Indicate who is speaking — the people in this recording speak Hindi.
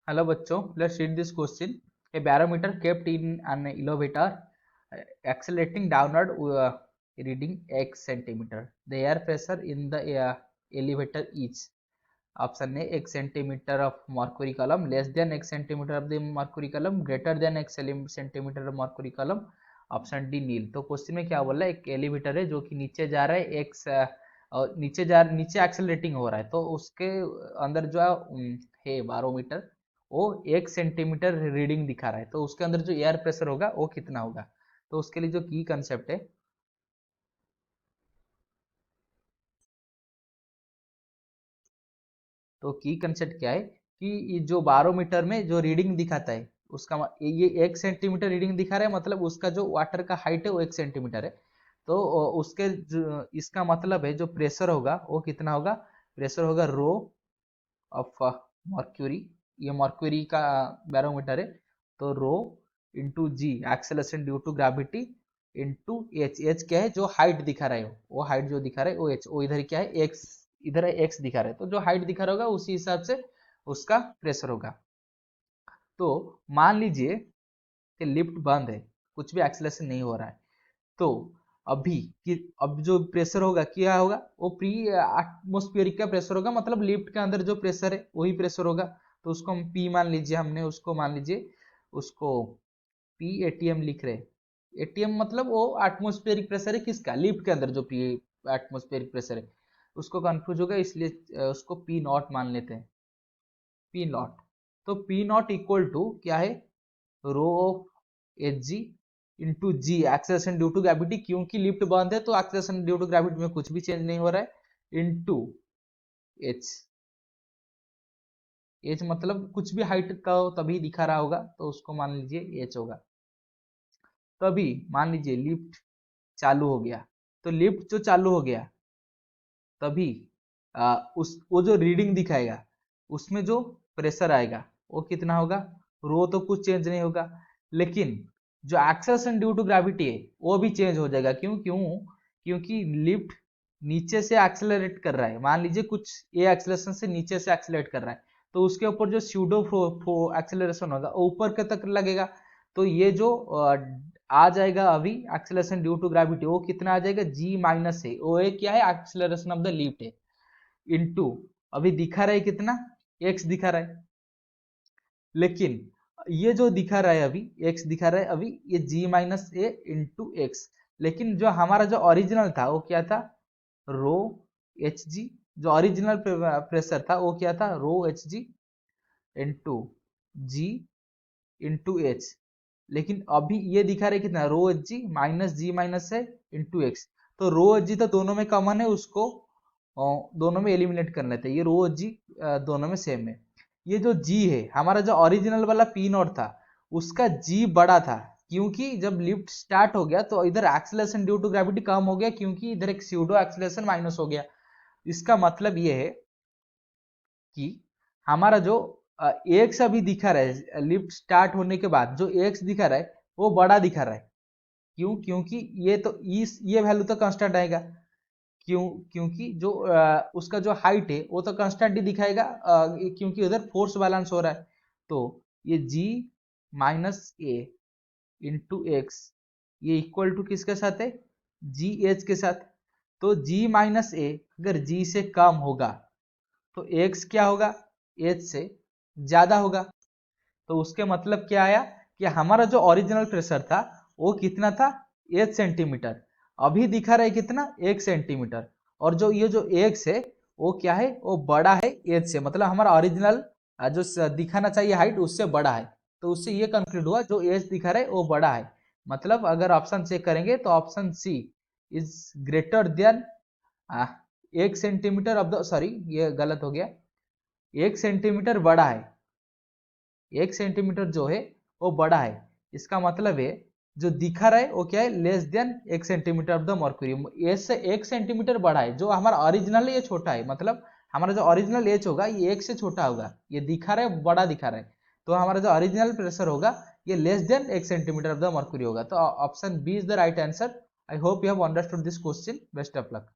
Speaker 1: Hello बच्चों, let's read this question. A barometer kept in an elevator accelerating downward reading x centimeter. The air pressure in the elevator is option A x centimeter of mercury column, less than x centimeter of the mercury column, greater than x centimeter of mercury column. Option D nil. तो क्वेश्चन में क्या बोला है, एक एलिवेटर है जो कि नीचे जा रहा है, एक्स नीचे एक्सेलरेटिंग हो रहा है, तो उसके अंदर जो है बारोमीटर वो 1 सेंटीमीटर रीडिंग दिखा रहा है, तो उसके अंदर जो एयर प्रेशर होगा वो कितना होगा। तो उसके लिए जो की कंसेप्ट है, तो की कंसेप्ट क्या है कि जो बारोमीटर में जो रीडिंग दिखाता है उसका ये 1 सेंटीमीटर रीडिंग दिखा रहा है, मतलब उसका जो वाटर का हाइट है वो 1 सेंटीमीटर है। तो उसके इसका मतलब है जो प्रेशर होगा वो कितना होगा, प्रेशर होगा रो ऑफ मर्क्यूरी, ये मर्क्यूरी का बैरोमीटर है, तो rho into g acceleration due to gravity into h. H क्या है, जो हाइट दिखा रहा है वो हाइट जो दिखा रहा है वो एच, वो इधर क्या है एक्स, इधर है एक्स दिखा रहा है, तो जो हाइट दिखा रहा होगा उसी हिसाब से उसका प्रेशर होगा। तो मान लीजिए कि लिफ्ट बंद है, कुछ भी एक्सेलरेशन नहीं हो रहा है, तो अभी कि अब जो प्रेशर होगा क्या होगा, वो प्री एटमोस्फियरिक का प्रेशर होगा, मतलब लिफ्ट के अंदर जो प्रेशर है वही प्रेशर होगा। तो उसको हम पी मान लीजिए, हमने उसको मान लीजिए उसको पी एटीएम लिख रहे हैं। एटीएम मतलब वो एटमोस्फेरिक प्रेशर है किसका, लिफ्ट के अंदर जो पी एटमोस्फेरिक प्रेशर है, उसको कंफ्यूज होगा इसलिए उसको पी नॉट मान लेते हैं, पी नॉट। तो पी नॉट इक्वल टू क्या है, rho of h g into g acceleration due to gravity, क्योंकि लिफ्ट बंद है तो एक्सेलरेशन ड्यू टू ग्रेविटी में कुछ भी चेंज नहीं हो रहा है, इंटू एच। एच मतलब कुछ भी हाइट का हो तभी दिखा रहा होगा, तो उसको मान लीजिए एच होगा। तभी मान लीजिए लिफ्ट चालू हो गया, तो लिफ्ट जो चालू हो गया तभी उस वो जो रीडिंग दिखाएगा उसमें जो प्रेशर आएगा वो कितना होगा, रो तो कुछ चेंज नहीं होगा, लेकिन जो एक्सेलरेशन ड्यू टू ग्रेविटी है वो भी चेंज हो जाएगा। क्यों क्यों क्योंकि लिफ्ट नीचे से एक्सेलरेट कर रहा है, मान लीजिए कुछ ए एक्सेलरेशन से नीचे से एक्सेलरेट कर रहा है, तो उसके ऊपर जो स्यूडो एक्सेलरेशन होगा वो ऊपर के तक लगेगा। तो ये जो आ जाएगा अभी एक्सेलरेशन ड्यू टू ग्रेविटी, वो कितना आ जाएगा, जी माइनस है, वो एक क्या है एक्सेलरेशन ऑफ द लिफ्ट है, इनटू अभी दिखा रहा है कितना, एक्स दिखा रहा है, लेकिन ये जो दिखा रहा है अभी एक्स दिखा रहा है अभी, ये जी माइनस ए इंटू एक्स, लेकिन जो हमारा जो ओरिजिनल था वो क्या था, रो एच जी, जो ओरिजिनल प्रेशर था वो क्या था, रो एच जी इंटू जी इंटू एच, लेकिन अभी ये दिखा रहे कितना, रो एच जी माइनस जी माइनस है इंटू एक्स। तो रो एच जी तो दोनों में कॉमन है, उसको दोनों में एलिमिनेट कर लेते हैं, ये रो एच जी दोनों में सेम है। ये जो जी है हमारा जो ओरिजिनल वाला पी नॉट था उसका जी बड़ा था, क्योंकि जब लिफ्ट स्टार्ट हो गया तो इधर एक्सेलरेशन ड्यू टू ग्रेविटी कम हो गया, क्योंकि इधर एक स्यूडो एक्सेलरेशन माइनस हो गया। इसका मतलब ये है कि हमारा जो एक्स अभी दिखा रहा है लिफ्ट स्टार्ट होने के बाद, जो एक्स दिखा रहा है वो बड़ा दिखा रहा है। क्यों, क्योंकि ये तो इस ये वैल्यू तो कांस्टेंट आएगा, क्यों, क्योंकि जो उसका जो हाइट है वो तो कांस्टेंट ही दिखाएगा, क्योंकि उधर फोर्स बैलेंस हो रहा है। तो ये जी माइनस ए इंटू एक्स ये इक्वल टू किसके साथ है, जी एच के साथ। तो जी माइनस ए अगर जी से कम होगा तो एक्स क्या होगा, एच से ज्यादा होगा। तो उसके मतलब क्या आया कि हमारा जो ओरिजिनल प्रेशर था वो कितना था, 1 सेंटीमीटर, अभी दिखा रहा है कितना, 1 सेंटीमीटर, और जो ये जो एक्स है वो क्या है, वो बड़ा है एच से, मतलब हमारा ओरिजिनल जो दिखाना चाहिए हाइट उससे बड़ा है। तो उससे ये कंक्लूड हुआ जो एच दिखा रहा है वो बड़ा है, मतलब अगर ऑप्शन चेक करेंगे तो option C is greater than 1 centimetre of the, sorry ये गलत हो गया, 1 सेंटीमीटर बड़ा है, 1 सेंटीमीटर जो है वो बड़ा है। इसका मतलब है जो दिखा रहा है वो क्या है, less than 1 centimetre of the mercury, H से 1 सेंटीमीटर बड़ा है, जो हमारा ओरिजिनल है ये छोटा है, मतलब हमारा जो ओरिजिनल एच होगा ये 1 से छोटा होगा, ये दिखा रहा है बड़ा दिखा रहा है, तो हमारा जो ओरिजिनल प्रेशर होगा ये less than 1 centimetre of the mercury होगा। तो option B is the right answer. I hope you have understood this question, best of luck.